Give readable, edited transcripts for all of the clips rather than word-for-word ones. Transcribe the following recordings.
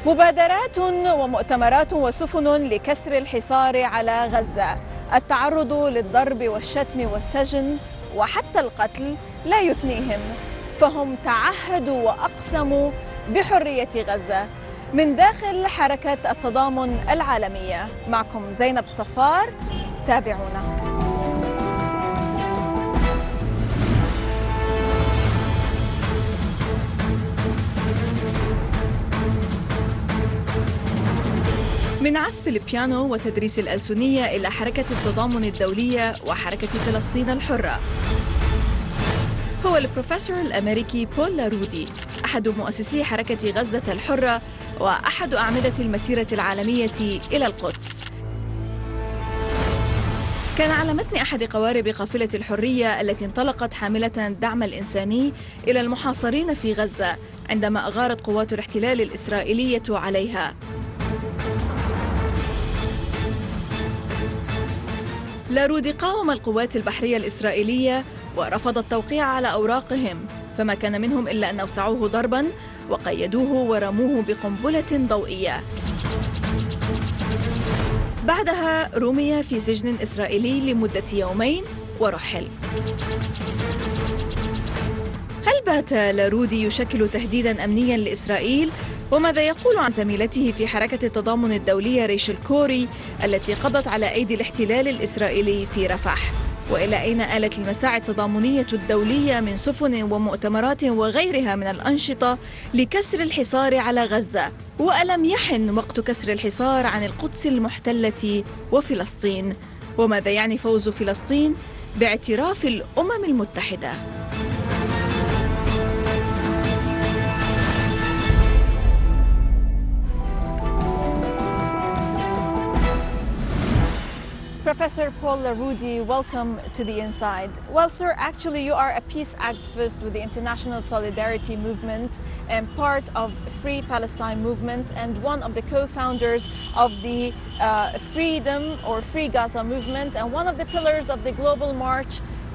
مبادرات ومؤتمرات وسفن لكسر الحصار على غزة. التعرض للضرب والشتم والسجن وحتى القتل لا يثنيهم، فهم تعهدوا وأقسموا بحرية غزة. من داخل حركة التضامن العالمية، معكم زينب الصفار، تابعونا. من عزف البيانو وتدريس الألسنية إلى حركة التضامن الدولية وحركة فلسطين الحرة، هو البروفيسور الامريكي لارودي، أحد مؤسسي حركة غزة الحرة وأحد أعمدة المسيرة العالمية إلى القدس. كان على متن أحد قوارب قافلة الحرية التي انطلقت حاملة الدعم الإنساني إلى المحاصرين في غزة عندما أغارت قوات الاحتلال الإسرائيلية عليها. لارودي قاوم القوات البحرية الإسرائيلية ورفض التوقيع على أوراقهم، فما كان منهم إلا أن أوسعوه ضرباً وقيدوه ورموه بقنبلة ضوئية. بعدها رمي في سجن إسرائيلي لمدة يومين ورحل. هل بات لارودي يشكل تهديداً أمنياً لإسرائيل؟ وماذا يقول عن زميلته في حركة التضامن الدولية ريش الكوري التي قضت على أيدي الاحتلال الإسرائيلي في رفح؟ وإلى أين آلت المساعي التضامنية الدولية من سفن ومؤتمرات وغيرها من الأنشطة لكسر الحصار على غزة؟ وألم يحن وقت كسر الحصار عن القدس المحتلة وفلسطين؟ وماذا يعني فوز فلسطين باعتراف الأمم المتحدة؟ Professor Paul Laaroudi, welcome to the Inside. Well, sir, actually you are a peace activist with the International Solidarity Movement and part of Free Palestine movement and one of the co-founders of the Freedom or Free Gaza movement and one of the pillars of the global march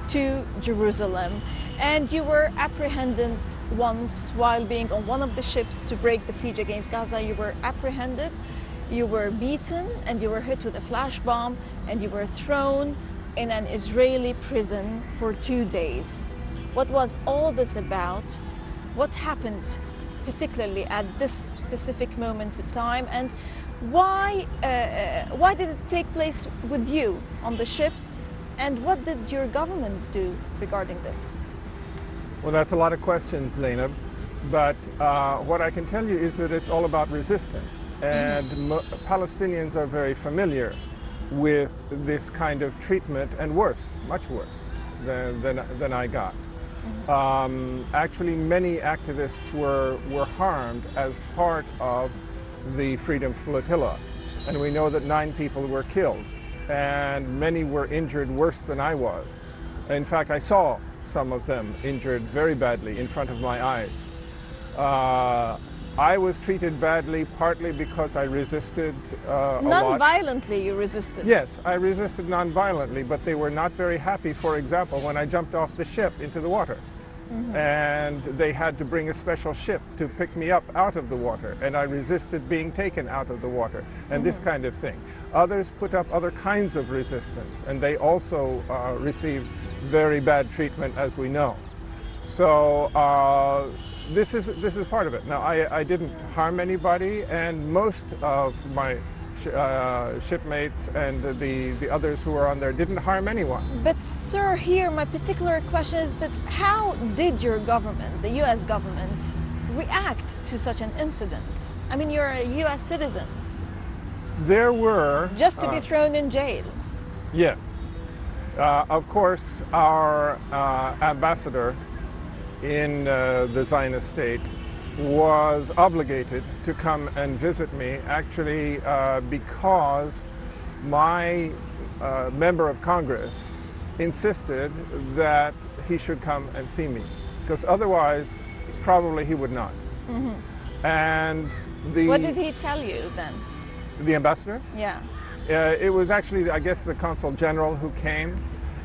to Jerusalem. And you were apprehended once while being on one of the ships to break the siege against Gaza. You were apprehended. You were beaten and you were hit with a flash bomb and you were thrown in an Israeli prison for 2 days. What was all this about? What happened particularly at this specific moment of time, and why did it take place with you on the ship, and what did your government do regarding this? Well, that's a lot of questions, Zainab. But what I can tell you is that it's all about resistance, and Palestinians are very familiar with this kind of treatment, and worse, much worse than I got. Actually, many activists were harmed as part of the Freedom Flotilla, and we know that 9 people were killed, and many were injured worse than I was. In fact, I saw some of them injured very badly in front of my eyes. I was treated badly partly because I resisted a lot. Non-violently you resisted? Yes, I resisted non-violently, but they were not very happy, for example, when I jumped off the ship into the water. And they had to bring a special ship to pick me up out of the water, and I resisted being taken out of the water, and this kind of thing. Others put up other kinds of resistance, and they also received very bad treatment, as we know. So this is part of it. Now, I didn't harm anybody, and most of my shipmates and the others who were on there didn't harm anyone. But sir, here my particular question is that how did your government, the US government, react to such an incident? I mean, you're a US citizen. There were... Just to be thrown in jail. Yes. Of course, our ambassador in the Zionist state was obligated to come and visit me, actually because my member of Congress insisted that he should come and see me, because otherwise probably he would not. And what did he tell you then? The ambassador? Yeah. It was actually, I guess, the consul general who came,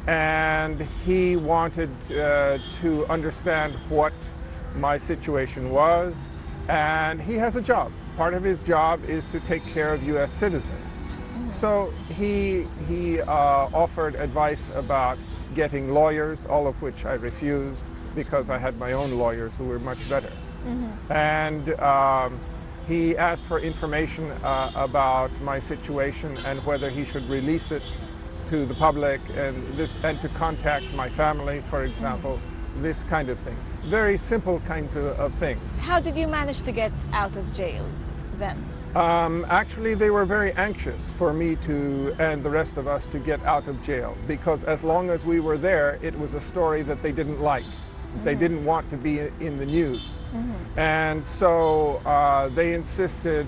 and he wanted to understand what my situation was, and he has a job. part of his job is to take care of U.S. citizens. So he offered advice about getting lawyers, all of which I refused because I had my own lawyers who were much better. And he asked for information about my situation and whether he should release it to the public and to contact my family, for example, this kind of thing. Very simple kinds of things. How did you manage to get out of jail then? Actually, they were very anxious for me and the rest of us to get out of jail, because as long as we were there, it was a story that they didn't like. They didn't want to be in the news. And so they insisted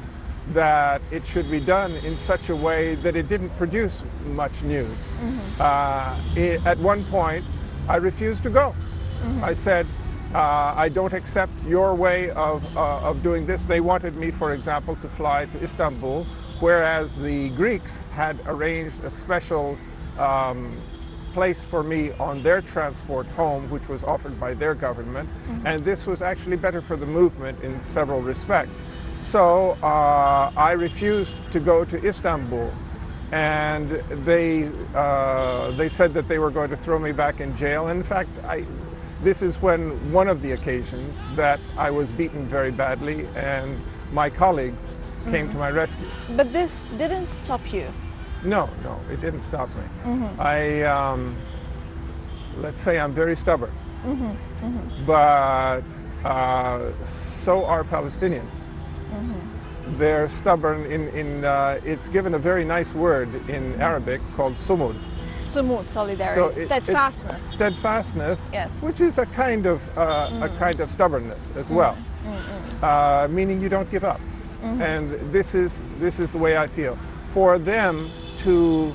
that it should be done in such a way that it didn't produce much news. At one point, I refused to go. I said, I don't accept your way of doing this. They wanted me, for example, to fly to Istanbul, whereas the Greeks had arranged a special place for me on their transport home, which was offered by their government. And this was actually better for the movement in several respects. So I refused to go to Istanbul. And they said that they were going to throw me back in jail. In fact, this is one of the occasions that I was beaten very badly, and my colleagues came to my rescue. But this didn't stop you? No, it didn't stop me. Let's say I'm very stubborn. But so are Palestinians. They're stubborn it's given a very nice word in Arabic called sumud. Sumud, solidarity, so steadfastness. Steadfastness, yes. Which is a kind of stubbornness as well, meaning you don't give up. And this is the way I feel. For them to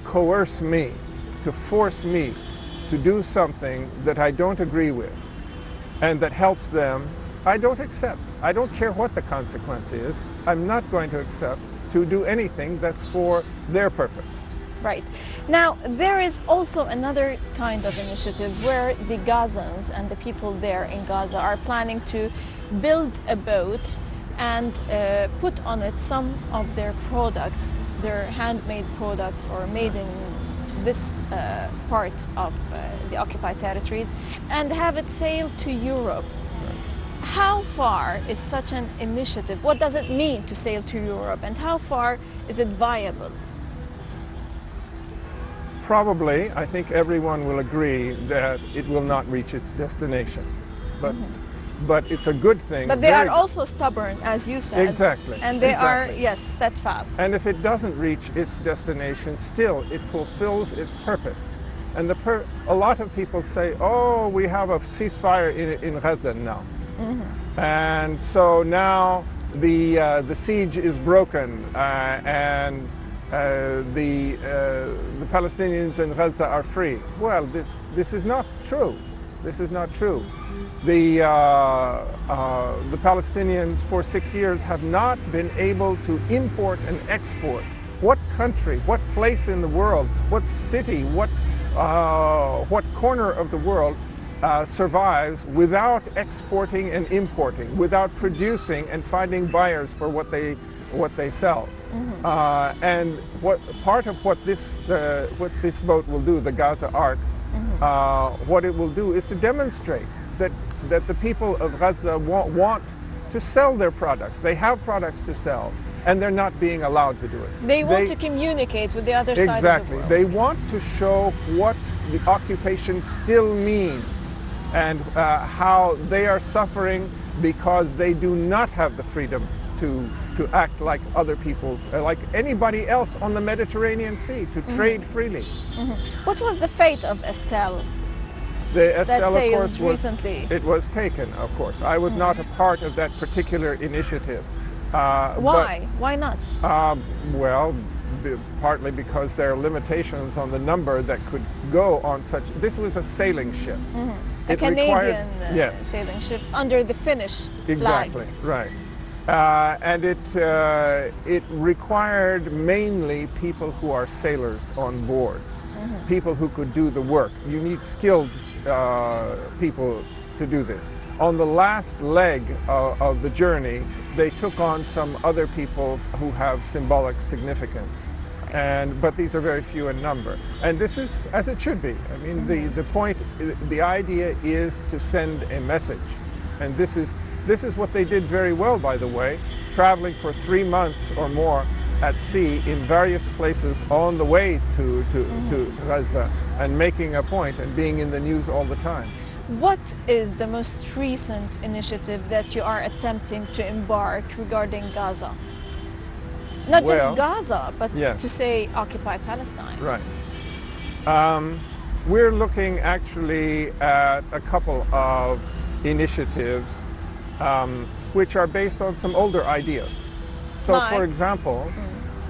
coerce me, to force me to do something that I don't agree with and that helps them, I don't accept. I don't care what the consequence is. I'm not going to accept to do anything that's for their purpose. Right. Now, there is also another kind of initiative where the Gazans and the people there in Gaza are planning to build a boat and put on it some of their products, their handmade products or made in this part of the occupied territories, and have it sail to Europe. How far is such an initiative? What does it mean to sail to Europe, and how far is it viable? Probably, I think everyone will agree that it will not reach its destination. But it's a good thing. But they are also stubborn, as you said. Exactly. And they are, yes, steadfast. And if it doesn't reach its destination, still it fulfills its purpose. And a lot of people say, oh, we have a ceasefire in Gaza now. And so now the siege is broken and the Palestinians in Gaza are free. Well, this is not true. This is not true. The Palestinians for 6 years have not been able to import and export. What country, what place in the world, what city, what corner of the world survives without exporting and importing, without producing and finding buyers for what they sell? And part of what this boat will do, the Gaza Ark, what it will do is to demonstrate that the people of Gaza want to sell their products. They have products to sell, and they're not being allowed to do it. They want to communicate with the other side of the Exactly. world. They want to show what the occupation still means and how they are suffering because they do not have the freedom to act like other people's, like anybody else on the Mediterranean Sea, to trade freely. What was the fate of Estelle? The Estelle, of course, recently. It was taken, of course. I was not a part of that particular initiative. Why? Why not? Well, partly because there are limitations on the number that could go on such. This was a sailing ship. A Canadian sailing ship under the Finnish flag. Exactly, right. And it required mainly people who are sailors on board, people who could do the work. You need skilled people to do this. On the last leg of the journey, they took on some other people who have symbolic significance. But these are very few in number. And this is as it should be. I mean, the point, the idea is to send a message. And this is what they did very well, by the way, traveling for 3 months or more at sea in various places on the way to Gaza and making a point and being in the news all the time. What is the most recent initiative that you are attempting to embark regarding Gaza? Not just Gaza, but to say Occupy Palestine. Right. We're looking actually at a couple of initiatives which are based on some older ideas. So, for example,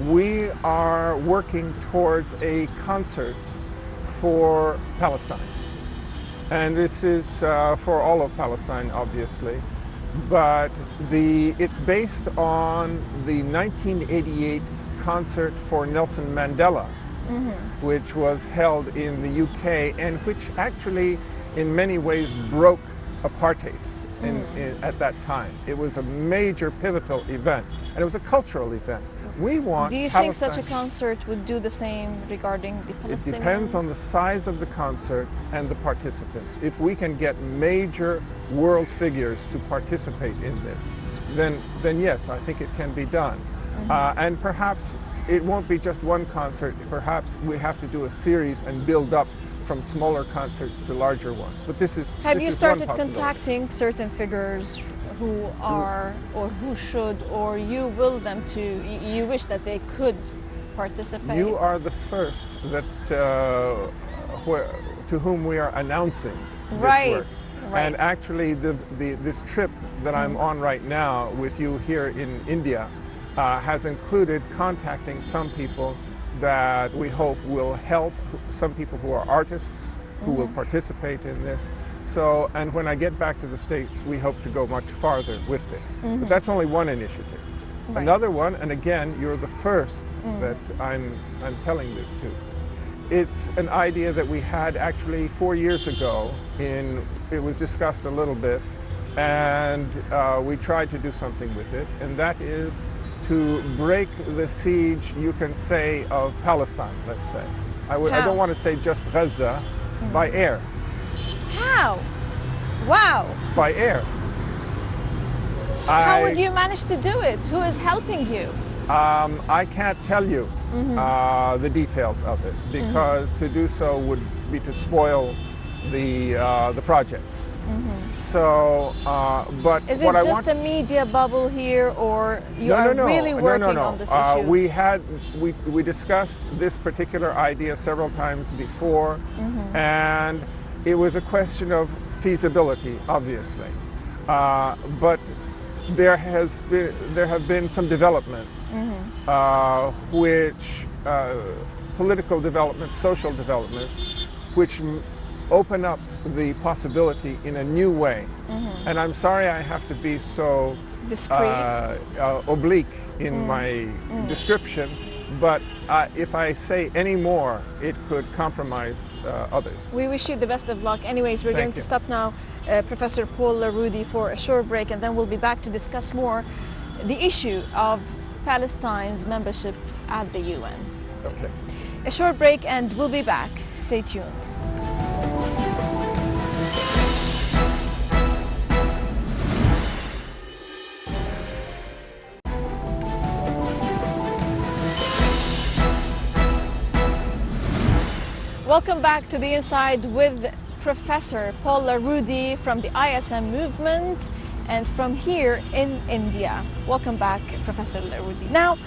we are working towards a concert for Palestine. And this is for all of Palestine, obviously. But it's based on the 1988 concert for Nelson Mandela, which was held in the UK and which actually in many ways broke apartheid at that time. It was a major pivotal event and it was a cultural event. We want Do you think such a concert would do the same regarding the Palestinians? It depends on the size of the concert and the participants. If we can get major world figures to participate in this, then yes, I think it can be done. And perhaps it won't be just one concert. Perhaps we have to do a series and build up from smaller concerts to larger ones. But this is Have you started contacting certain figures who are or who should or you will them to, you wish that they could participate? You are the first that to whom we are announcing this work. Right. And actually this trip that I'm on right now with you here in India has included contacting some people that we hope will help, some people who are artists who will participate in this. So, and when I get back to the States, we hope to go much farther with this. But that's only one initiative. Right. Another one, and again, you're the first that I'm telling this to. It's an idea that we had actually 4 years ago. It was discussed a little bit, and we tried to do something with it, and that is to break the siege, you can say, of Palestine, let's say. I don't want to say just Gaza, by air. How? Wow. By air. How would you manage to do it? Who is helping you? I can't tell you the details of it, because to do so would be to spoil the project. So, but is it just a media bubble here, or you are really working on this issue? We discussed this particular idea several times before, and it was a question of feasibility, obviously. But there have been some developments, which political developments, social developments, which open up the possibility in a new way. And I'm sorry I have to be so oblique in my description, but if I say any more, it could compromise others. We wish you the best of luck. Anyways, we're going to stop now, Professor Paul Lárodi, for a short break, and then we'll be back to discuss more the issue of Palestine's membership at the UN. Okay. A short break and we'll be back. Stay tuned. Welcome back to The Inside with Professor Paul Lárodi from the ISM movement and from here in India. Welcome back, Professor Lárodi. Now,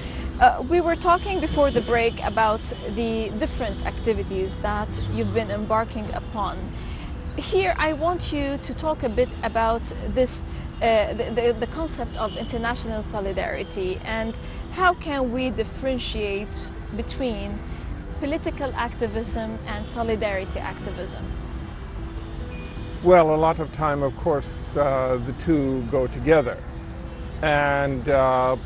we were talking before the break about the different activities that you've been embarking upon. Here, I want you to talk a bit about this, the concept of international solidarity, and how can we differentiate between political activism and solidarity activism? Well, a lot of time, of course, the two go together. And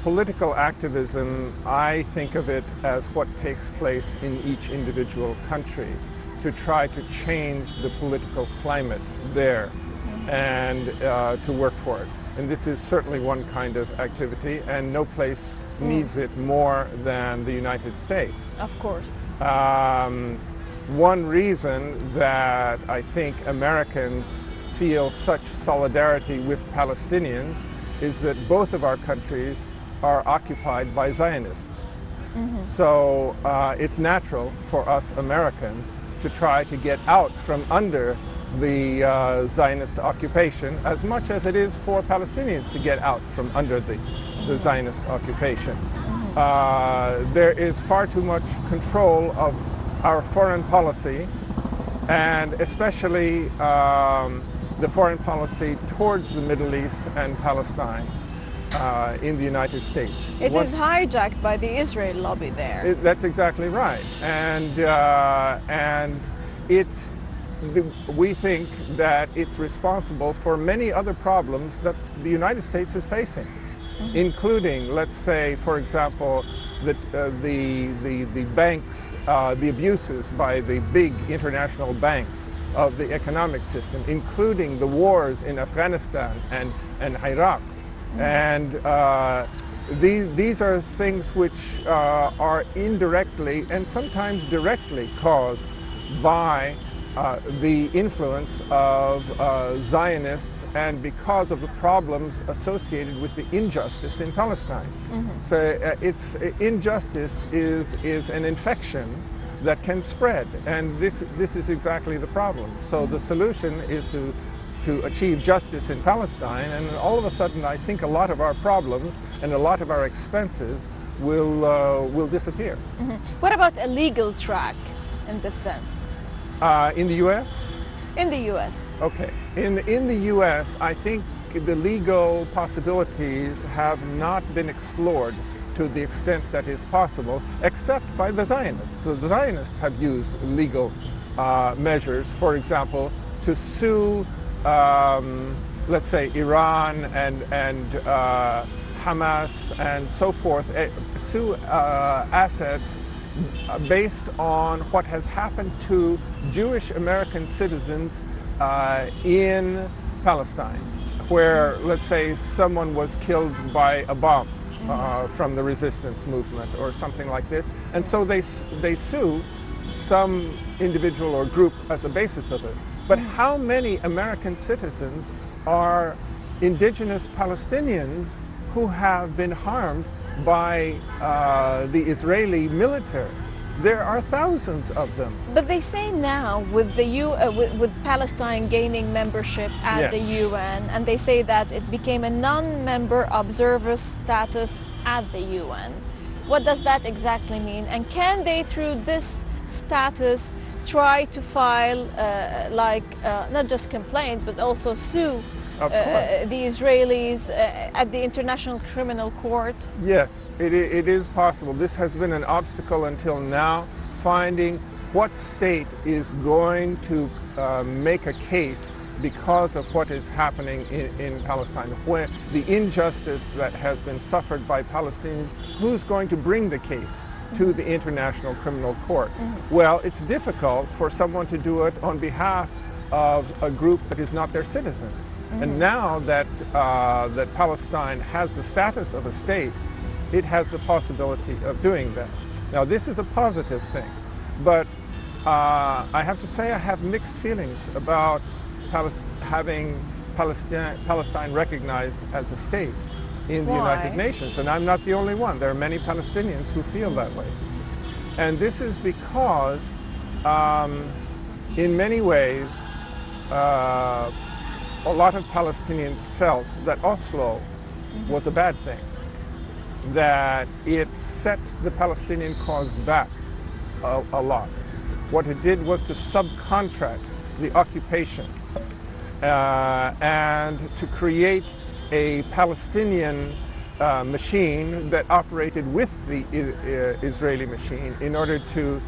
political activism, I think of it as what takes place in each individual country to try to change the political climate there. and to work for it. And this is certainly one kind of activity, and no place needs it more than the United States. Of course. One reason that I think Americans feel such solidarity with Palestinians is that both of our countries are occupied by Zionists. So it's natural for us Americans to try to get out from under the Zionist occupation as much as it is for Palestinians to get out from under the Zionist occupation. There is far too much control of our foreign policy, and especially the foreign policy towards the Middle East and Palestine in the United States. It is hijacked by the Israel lobby there. That's exactly right, and we think that it's responsible for many other problems that the United States is facing, including, let's say, for example, the banks, the abuses by the big international banks of the economic system, including the wars in Afghanistan and Iraq. And these are things which are indirectly and sometimes directly caused by the influence of Zionists and because of the problems associated with the injustice in Palestine. So injustice is an infection that can spread, and this is exactly the problem. So the solution is to achieve justice in Palestine, and all of a sudden I think a lot of our problems and a lot of our expenses will disappear. What about a legal track in this sense? In the U.S.? In the U.S. Okay. In the U.S., I think the legal possibilities have not been explored to the extent that is possible, except by the Zionists. The Zionists have used legal measures, for example, to sue, let's say, Iran and Hamas and so forth, sue assets based on what has happened to Jewish American citizens in Palestine, where, let's say, someone was killed by a bomb from the resistance movement or something like this. And so they sue some individual or group as a basis of it. But how many American citizens are indigenous Palestinians who have been harmed by the Israeli military? There are thousands of them. But they say now with with Palestine gaining membership at the UN, and they say that it became a non-member observer status at the UN. What does that exactly mean? And can they, through this status, try to file not just complaints but also sue the Israelis at the International Criminal Court? Yes, it is possible. This has been an obstacle until now, finding what state is going to make a case because of what is happening in Palestine, where the injustice that has been suffered by Palestinians, who's going to bring the case to the International Criminal Court? Well, it's difficult for someone to do it on behalf of a group that is not their citizens. And now that that Palestine has the status of a state, it has the possibility of doing that. Now, this is a positive thing, but I have to say I have mixed feelings about having Palestine recognized as a state in the United Nations, and I'm not the only one. There are many Palestinians who feel that way. And this is because in many ways a lot of Palestinians felt that Oslo was a bad thing, that it set the Palestinian cause back a lot. What it did was to subcontract the occupation and to create a Palestinian machine that operated with the Israeli machine in order to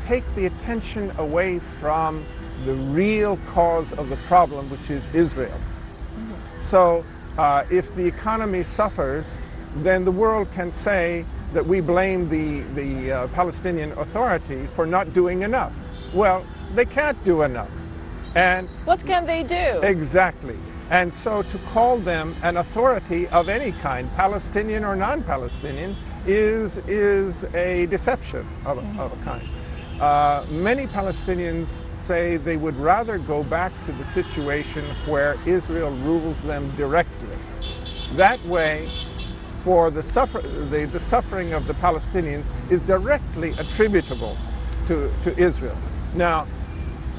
take the attention away from the real cause of the problem, which is Israel. So if the economy suffers, then the world can say that we blame the Palestinian Authority for not doing enough. Well, they can't do enough. And what can they do? exactly. And so to call them an authority of any kind, Palestinian or non-Palestinian, is a deception of a kind. Many Palestinians say they would rather go back to the situation where Israel rules them directly. That way, for the suffering of the Palestinians is directly attributable to Israel. Now,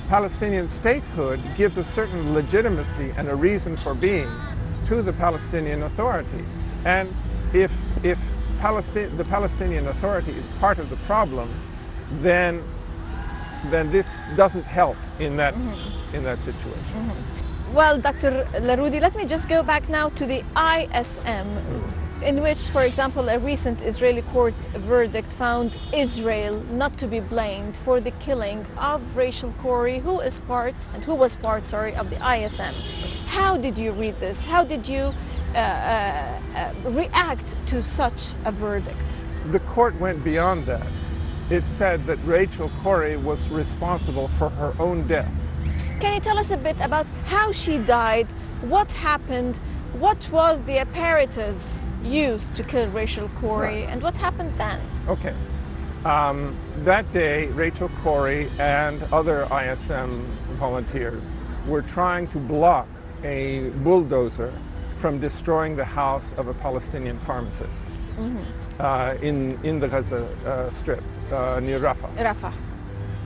Palestinian statehood gives a certain legitimacy and a reason for being to the Palestinian Authority. And if the Palestinian Authority is part of the problem, then this doesn't help in that situation. Well, Dr. Laaroudi, let me just go back now to the ISM, in which, for example, a recent Israeli court verdict found Israel not to be blamed for the killing of Rachel Corrie, who was part of the ISM. How did you read this? How did you react to such a verdict? The court went beyond that. It said that Rachel Corrie was responsible for her own death. Can you tell us a bit about how she died, what happened, what was the apparatus used to kill Rachel Corrie, right, and what happened then? Okay. That day, Rachel Corrie and other ISM volunteers were trying to block a bulldozer from destroying the house of a Palestinian pharmacist in the Gaza Strip near Rafah.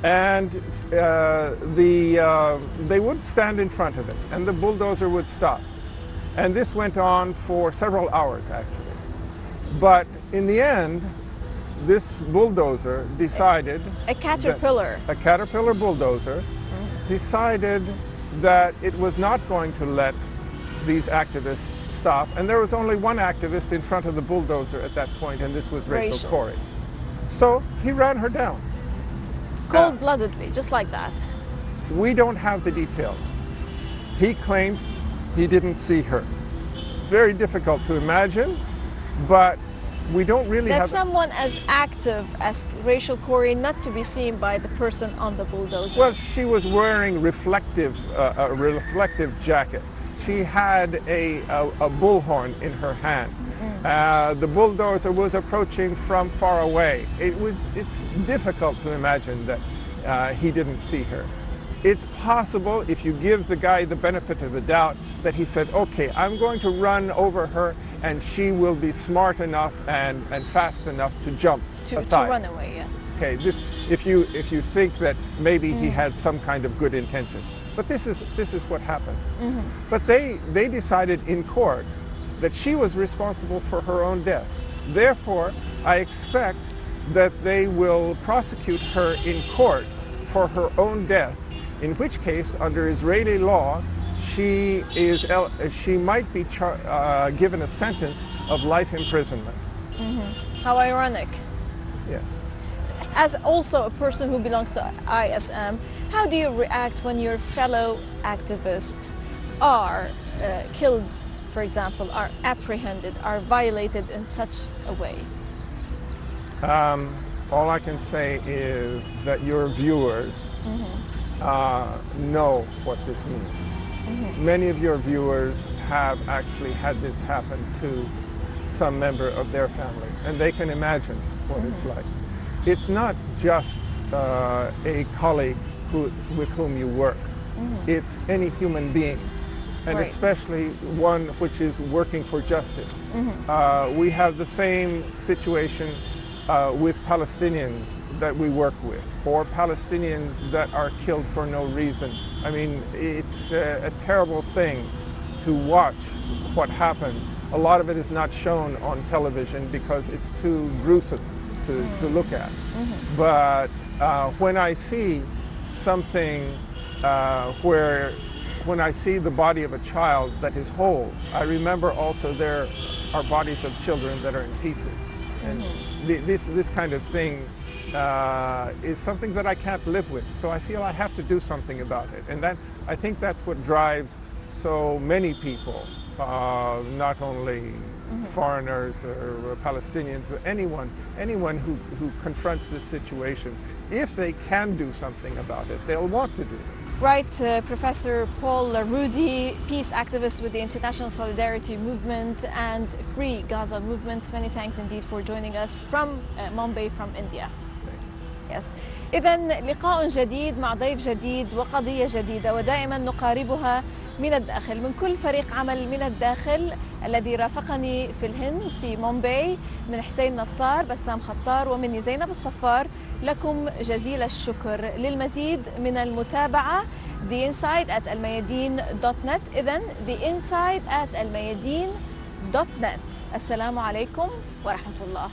And they would stand in front of it, and the bulldozer would stop. And this went on for several hours, actually. But in the end, this bulldozer decided... A caterpillar. A caterpillar bulldozer decided that it was not going to let these activists stop. And there was only one activist in front of the bulldozer at that point, and this was Rachel Corrie. So he ran her down. Cold-bloodedly, just like that. We don't have the details. He claimed he didn't see her. It's very difficult to imagine, but we don't really have... That someone as active as Rachel Corrie not to be seen by the person on the bulldozer. Well, she was wearing a reflective jacket. She had a bullhorn in her hand. The bulldozer was approaching from far away. It's difficult to imagine that he didn't see her. It's possible, if you give the guy the benefit of the doubt, that he said, okay, I'm going to run over her and she will be smart enough and fast enough to jump aside. To run away, yes. Okay, if you think that maybe he had some kind of good intentions. But this is what happened. But they decided in court that she was responsible for her own death. Therefore, I expect that they will prosecute her in court for her own death, in which case, under Israeli law, she might be given a sentence of life imprisonment. How ironic. Yes. As also a person who belongs to ISM, how do you react when your fellow activists are killed, for example, are apprehended, are violated in such a way? All I can say is that your viewers know what this means. Many of your viewers have actually had this happen to some member of their family, and they can imagine what it's like. It's not just a colleague with whom you work. It's any human being, and especially one which is working for justice. We have the same situation with Palestinians that we work with, or Palestinians that are killed for no reason. I mean, it's a terrible thing to watch what happens. A lot of it is not shown on television because it's too gruesome to look at. But when I see something when I see the body of a child that is whole, I remember also there are bodies of children that are in pieces. And this kind of thing is something that I can't live with. So I feel I have to do something about it. And I think that's what drives so many people, not only foreigners or Palestinians, or anyone who confronts this situation. If they can do something about it, they'll want to do it. Right, Professor Paul Laaroudi, peace activist with the International Solidarity Movement and Free Gaza Movement. Many thanks indeed for joining us from Mumbai, from India. Yes. إذن لقاء جديد مع ضيف جديد وقضية جديدة، ودائما نقاربها من الداخل، من كل فريق عمل من الداخل الذي رافقني في الهند في مومباي، من حسين نصار، بسام خطار، ومني زينب الصفار. لكم جزيل الشكر. للمزيد من المتابعة theinside@almayadeen.net. إذن theinside@almayadeen.net. السلام عليكم ورحمة الله.